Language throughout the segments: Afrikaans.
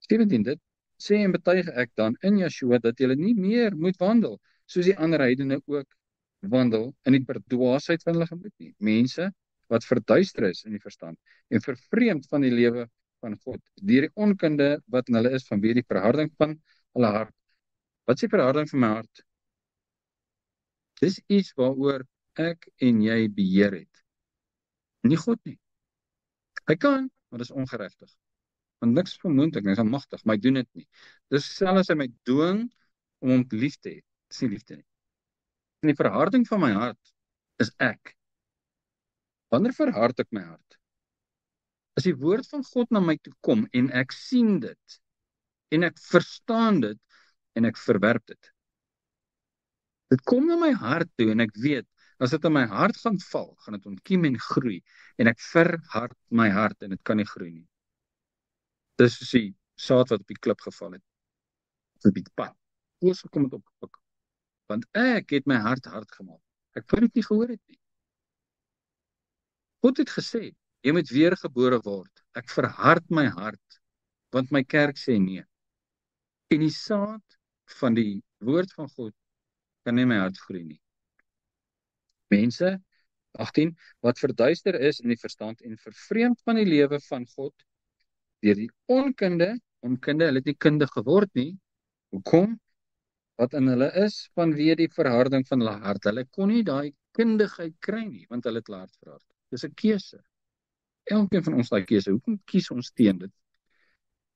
17, dit sê en betuig ek dan in Yeshua dat julle nie meer moet wandel, soos die ander heidene ook wandel in die verdwaasheid van hulle gemoed nie. Mense wat verduister is in die verstand en vervreemd van die lewe van God, deur die onkunde wat in hulle is vanweë die verharding van hulle hart. Wat is die verharding van my hart? Dis iets waaroor ek en jy beheer het. Nie God nie. Hy kan, maar dis ongeregtig. Want niks is onmoontlik, hy is almagtig, maar hy doen dit nie. Dis selfs as hy my dwing om hom lief te hê. Dis nie liefde nie. En die verharding van my hart is ek. Wanneer verhard ek my hart? As die woord van God na my toe kom en ek sien dit en ek verstaan dit en ek verwerp dit. Dit kom na my hart toe en ek weet, as dit in my hart gaan val, gaan dit ontkiem en groei en ek verhard my hart en dit kan nie groei nie. Dis soos die saad wat op die klip geval het, op die pad. Oos gekom het op, want ek het my hart hard gemaak. Ek wou dit nie gehoor het nie. God het gesê, jy moet weergebore word. Ek verhard my hart, want my kerk sê nee. En die saad van die woord van God kan nie my hart groei nie. Mense, 18, wat verduister is in die verstand en vervreemd van die lewe van God, deur die onkunde, hulle het nie kundig geword nie. Hoekom? Wat in hulle is vanweë die verharding van hulle hart. Hulle kon nie daai kundigheid kry nie, want hulle het hulle hart verhard. Dis 'n keuse. Elkeen van ons daai keuse. Hoekom kies ons teen dit?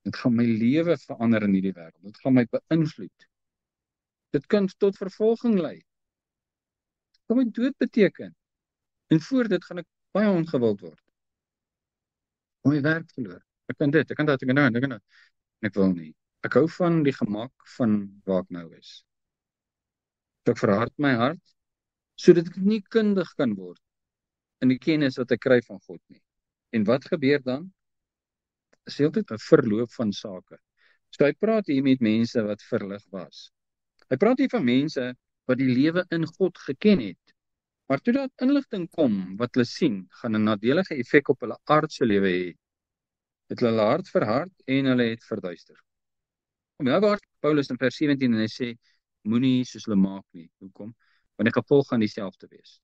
Dit gaan my lewe verander in hierdie wêreld. Dit gaan my beïnvloed. Dit kan tot vervolging lei. Dit kan my dood beteken. En voor dit gaan ek baie ongewild word. My werk verloor. Ek kan dit, ek kan dat, ek kan nou, ek kan nou. Ek wil nie. Ek hou van die gemak van waar ek nou is. So ek verhard my hart, sodat ek nie kundig kan word in die kennis wat ek kry van God nie. En wat gebeur dan? Is heeltyd 'n verloop van sake. So hy praat hier met mense wat verlig was. Hy praat hier van mense wat die lewe in God geken het. Maar toe dat inligting kom wat hulle sien, gaan 'n nadelige effek op hulle aardse lewe hê. Het hulle hart verhard en hulle het verduister. Nou waar Paulus in vers 17 en hy sê, moenie soos hulle maak nie. Hoekom? Want die gevolg gaan dieselfde wees.